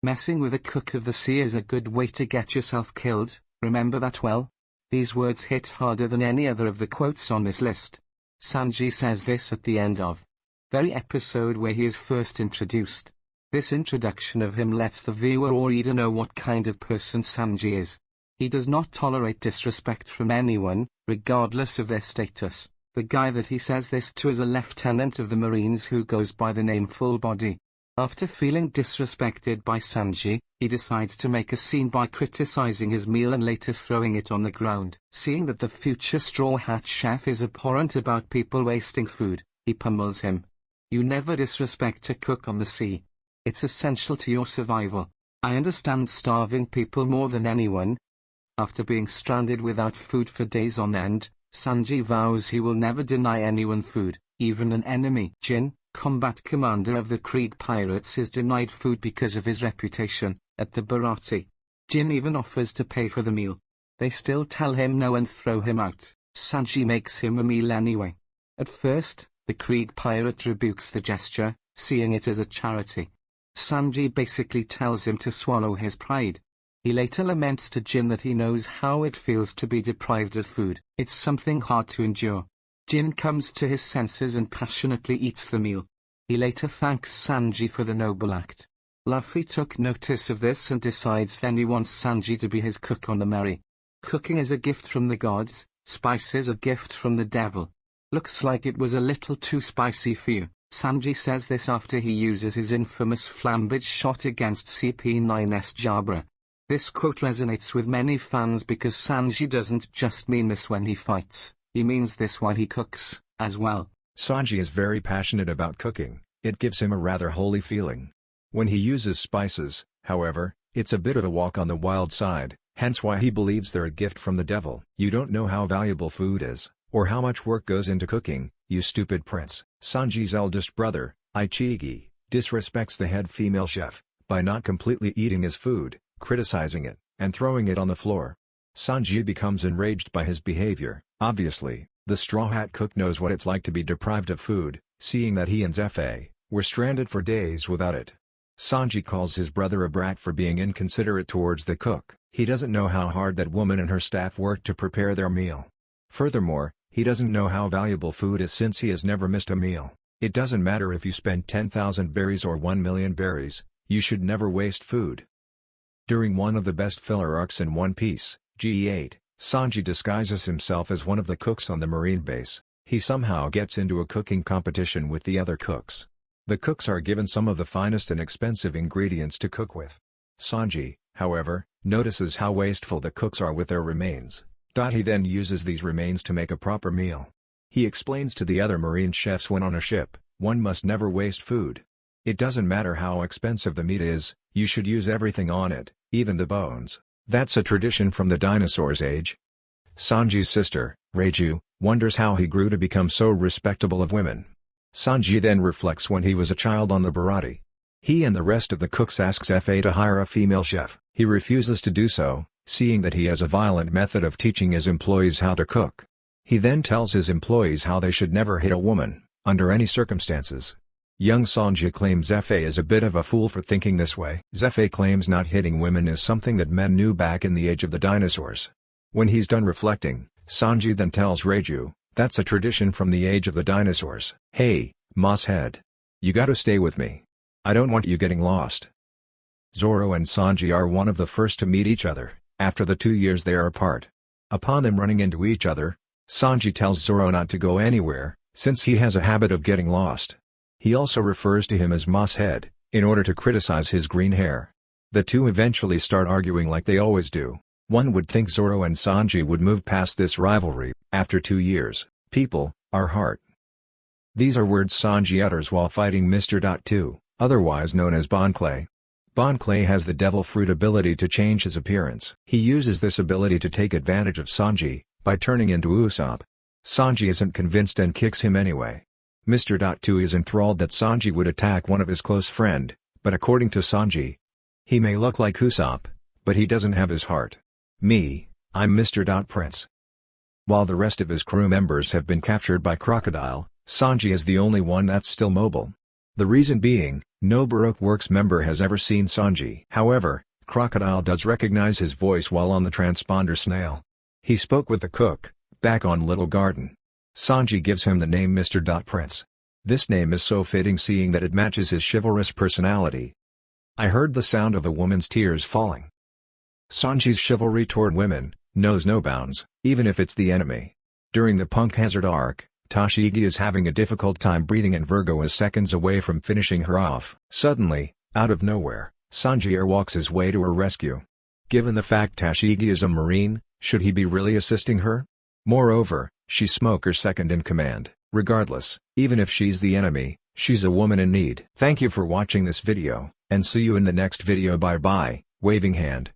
Messing with a cook of the sea is a good way to get yourself killed, remember that well? These words hit harder than any other of the quotes on this list. Sanji says this at the end of the very episode where he is first introduced. This introduction of him lets the viewer or reader know what kind of person Sanji is. He does not tolerate disrespect from anyone, regardless of their status. The guy that he says this to is a lieutenant of the Marines who goes by the name Full Body. After feeling disrespected by Sanji, he decides to make a scene by criticizing his meal and later throwing it on the ground. Seeing that the future Straw Hat chef is abhorrent about people wasting food, he pummels him. You never disrespect a cook on the sea. It's essential to your survival. I understand starving people more than anyone. After being stranded without food for days on end, Sanji vows he will never deny anyone food, even an enemy. Jin, combat commander of the Krieg pirates, is denied food because of his reputation at the Bharati. Jin even offers to pay for the meal. They still tell him no and throw him out. Sanji makes him a meal anyway. At first, the Krieg pirate rebukes the gesture, seeing it as a charity. Sanji basically tells him to swallow his pride. He later laments to Jin that he knows how it feels to be deprived of food. It's something hard to endure. Jin comes to his senses and passionately eats the meal. He later thanks Sanji for the noble act. Luffy took notice of this and decides then he wants Sanji to be his cook on the Merry. Cooking is a gift from the gods, spices a gift from the devil. Looks like it was a little too spicy for you. Sanji says this after he uses his infamous flambage shot against CP9's Jabra. This quote resonates with many fans because Sanji doesn't just mean this when he fights. He means this while he cooks, as well. Sanji is very passionate about cooking. It gives him a rather holy feeling. When he uses spices, however, it's a bit of a walk on the wild side, hence why he believes they're a gift from the devil. You don't know how valuable food is, or how much work goes into cooking, you stupid prince. Sanji's eldest brother, Ichigi, disrespects the head female chef, by not completely eating his food, criticizing it, and throwing it on the floor. Sanji becomes enraged by his behavior. Obviously, the Straw Hat cook knows what it's like to be deprived of food, seeing that he and Zephyr were stranded for days without it. Sanji calls his brother a brat for being inconsiderate towards the cook. He doesn't know how hard that woman and her staff worked to prepare their meal. Furthermore, he doesn't know how valuable food is since he has never missed a meal. It doesn't matter if you spend 10,000 berries or 1 million berries, you should never waste food. During one of the best filler arcs in One Piece, GE8, Sanji disguises himself as one of the cooks on the marine base. He somehow gets into a cooking competition with the other cooks. The cooks are given some of the finest and expensive ingredients to cook with. Sanji, however, notices how wasteful the cooks are with their remains. He then uses these remains to make a proper meal. He explains to the other marine chefs when on a ship, one must never waste food. It doesn't matter how expensive the meat is, you should use everything on it, even the bones. That's a tradition from the dinosaurs' age. Sanji's sister, Reiju, wonders how he grew to become so respectable of women. Sanji then reflects when he was a child on the Bharati. He and the rest of the cooks asks Fa to hire a female chef. He refuses to do so, seeing that he has a violent method of teaching his employees how to cook. He then tells his employees how they should never hit a woman, under any circumstances. Young Sanji claims Fa is a bit of a fool for thinking this way. Fa claims not hitting women is something that men knew back in the age of the dinosaurs. When he's done reflecting, Sanji then tells Reiju, that's a tradition from the age of the dinosaurs. Hey, Moss Head. You gotta stay with me. I don't want you getting lost. Zoro and Sanji are one of the first to meet each other, after the 2 years they are apart. Upon them running into each other, Sanji tells Zoro not to go anywhere, since he has a habit of getting lost. He also refers to him as Moss Head, in order to criticize his green hair. The two eventually start arguing like they always do. One would think Zoro and Sanji would move past this rivalry. After 2 years, people, our heart. These are words Sanji utters while fighting Mr. 2, otherwise known as Bon Clay. Bon Clay has the devil fruit ability to change his appearance. He uses this ability to take advantage of Sanji, by turning into Usopp. Sanji isn't convinced and kicks him anyway. Mr. 2 is enthralled that Sanji would attack one of his close friend, but according to Sanji, he may look like Usopp, but he doesn't have his heart. Me, I'm Mr. Prince. While the rest of his crew members have been captured by Crocodile, Sanji is the only one that's still mobile. The reason being, no Baroque Works member has ever seen Sanji. However, Crocodile does recognize his voice while on the transponder snail. He spoke with the cook, back on Little Garden. Sanji gives him the name Mr. Prince. This name is so fitting seeing that it matches his chivalrous personality. I heard the sound of a woman's tears falling. Sanji's chivalry toward women knows no bounds, even if it's the enemy. During the Punk Hazard arc, Tashigi is having a difficult time breathing and Virgo is seconds away from finishing her off. Suddenly, out of nowhere, Sanji airwalks his way to her rescue. Given the fact Tashigi is a Marine, should he be really assisting her? Moreover, she's Smoker's second in command. Regardless, even if she's the enemy, she's a woman in need. Thank you for watching this video, and see you in the next video. Bye bye, waving hand.